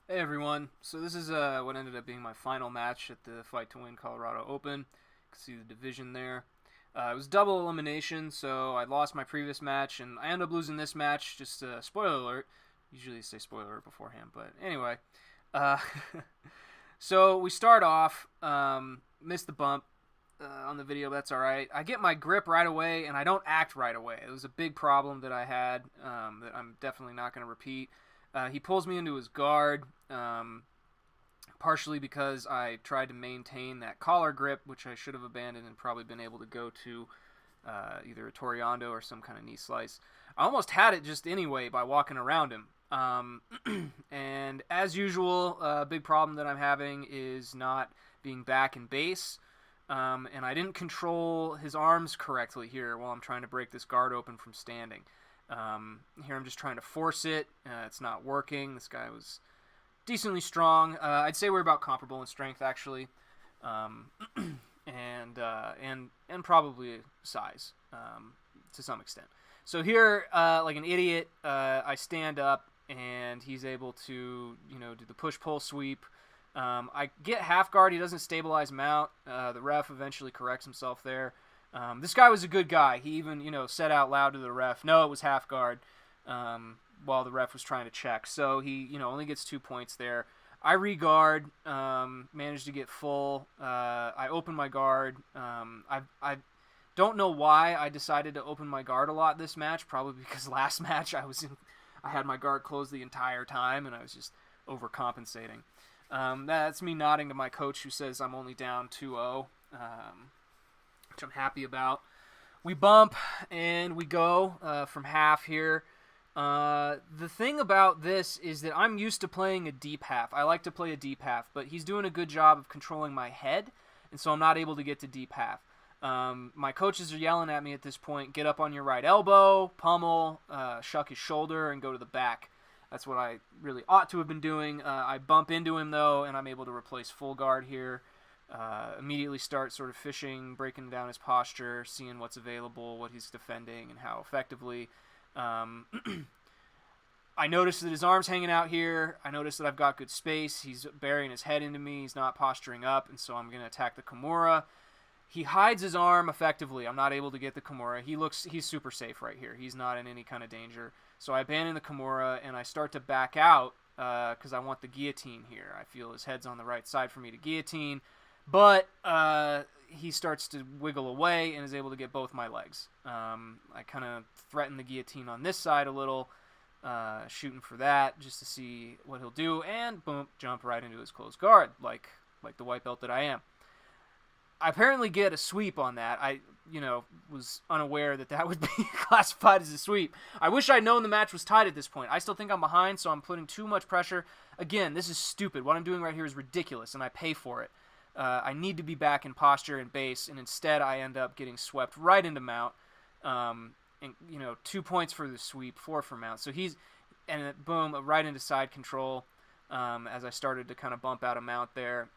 Hey everyone, so this is what ended up being my final match at the Fight to Win Colorado Open. You can see the division there. It was double elimination, so I lost my previous match, and I ended up losing this match. Just spoiler alert. Usually say spoiler alert beforehand, but anyway. Uh, so we start off, missed the bump on the video. That's all right. I get my grip right away, and I don't act right away. It was a big problem that I had that I'm definitely not going to repeat. He pulls me into his guard, partially because I tried to maintain that collar grip, which I should have abandoned and probably been able to go to either a Toriando or some kind of knee slice. I almost had it just anyway by walking around him. And as usual, a big problem that I'm having is not being back in base. And I didn't control his arms correctly here while I'm trying to break this guard open from standing. Here I'm just trying to force it. It's not working. This guy was decently strong. I'd say we're about comparable in strength actually, um, and probably size to some extent. So here, like an idiot, I stand up and he's able to do the push pull sweep. I get half guard. He doesn't stabilize mount. The ref eventually corrects himself there. This guy was a good guy. He even, said out loud to the ref, no, it was half guard, while the ref was trying to check. So he, only gets 2 points there. I regard, managed to get full. I open my guard. I don't know why I decided to open my guard a lot this match. Probably because last match I had my guard closed the entire time and I was just overcompensating. That's me nodding to my coach who says I'm only down 2-0. Which I'm happy about. We bump and we go from half here. The thing about this is that I'm used to playing a deep half. I like to play a deep half, but he's doing a good job of controlling my head, and so I'm not able to get to deep half. My coaches are yelling at me at this point, get up on your right elbow, pummel, shuck his shoulder, and go to the back. That's what I really ought to have been doing. I bump into him, though, and I'm able to replace full guard here. Immediately start sort of fishing, breaking down his posture, seeing what's available, what he's defending, and how effectively. I notice that his arm's hanging out here. I notice that I've got good space. He's burying his head into me. He's not posturing up, and so I'm going to attack the Kimura. He hides his arm effectively. I'm not able to get the Kimura. He's super safe right here. He's not in any kind of danger. So I abandon the Kimura, and I start to back out because I want the guillotine here. I feel his head's on the right side for me to guillotine. But he starts to wiggle away and is able to get both my legs. I kind of threaten the guillotine on this side a little, shooting for that just to see what he'll do, and boom, jump right into his closed guard, like the white belt that I am. I apparently get a sweep on that. I, was unaware that would be classified as a sweep. I wish I'd known the match was tied at this point. I still think I'm behind, so I'm putting too much pressure. Again, this is stupid. What I'm doing right here is ridiculous, and I pay for it. I need to be back in posture and base, and instead I end up getting swept right into mount. And 2 points for the sweep, 4 for mount. So boom, right into side control as I started to kind of bump out of mount there.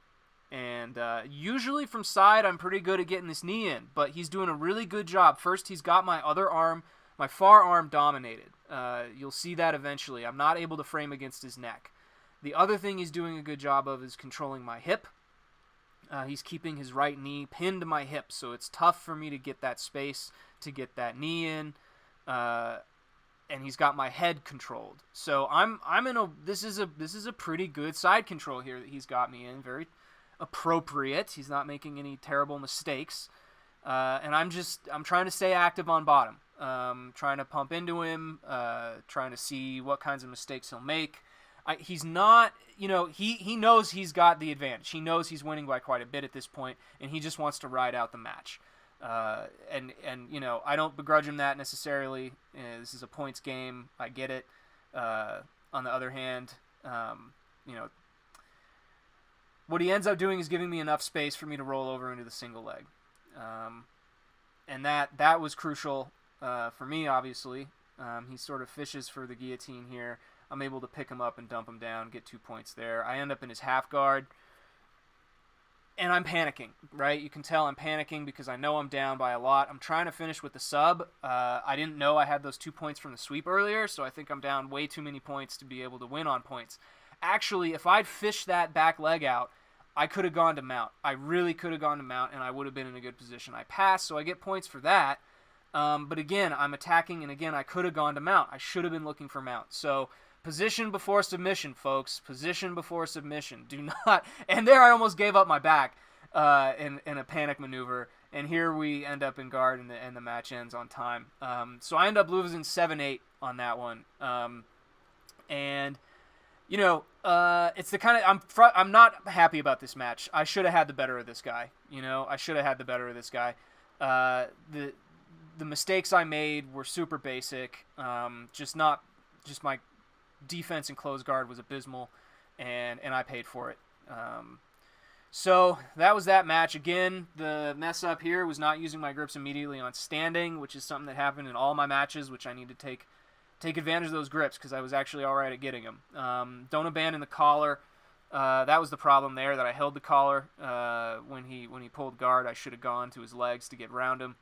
And usually from side, I'm pretty good at getting this knee in, but he's doing a really good job. First, he's got my other arm, my far arm dominated. You'll see that eventually. I'm not able to frame against his neck. The other thing he's doing a good job of is controlling my hip. He's keeping his right knee pinned to my hip, so it's tough for me to get that space to get that knee in. And he's got my head controlled. So I'm in a this is a pretty good side control here that he's got me in. Very appropriate. He's not making any terrible mistakes. And I'm trying to stay active on bottom. Trying to pump into him, trying to see what kinds of mistakes he'll make. He's not, he knows he's got the advantage. He knows he's winning by quite a bit at this point, and he just wants to ride out the match. And I don't begrudge him that necessarily. This is a points game. I get it. On the other hand, what he ends up doing is giving me enough space for me to roll over into the single leg. And that was crucial for me, obviously. He sort of fishes for the guillotine here. I'm able to pick him up and dump him down, get 2 points there. I end up in his half guard, and I'm panicking, right? You can tell I'm panicking because I know I'm down by a lot. I'm trying to finish with the sub. I didn't know I had those 2 points from the sweep earlier, so I think I'm down way too many points to be able to win on points. Actually, if I'd fished that back leg out, I could have gone to mount. I really could have gone to mount, and I would have been in a good position. I passed, so I get points for that. But again, I'm attacking, and again, I could have gone to mount. I should have been looking for mount. So position before submission, folks. Position before submission. Do not. And there I almost gave up my back in a panic maneuver. And here we end up in guard, and the match ends on time. So I end up losing 7-8 on that one. And you know, it's the kind of I'm not happy about this match. I should have had the better of this guy. You know, I should have had the better of this guy. The mistakes I made were super basic. Just my defense and close guard was abysmal, and I paid for it. So that was that match. Again, the mess up here was not using my grips immediately on standing, which is something that happened in all my matches, which I need to take advantage of those grips because I was actually all right at getting them. Don't abandon the collar. That was the problem there, that I held the collar when he pulled guard. I should have gone to his legs to get around him.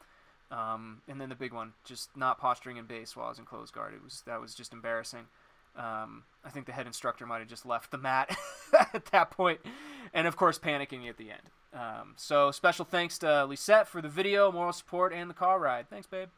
And then the big one, just not posturing in base while I was in close guard. That was just embarrassing. I think the head instructor might have just left the mat at that point, and of course panicking at the end. So special thanks to Lisette for the video, moral support, and the car ride. Thanks, babe.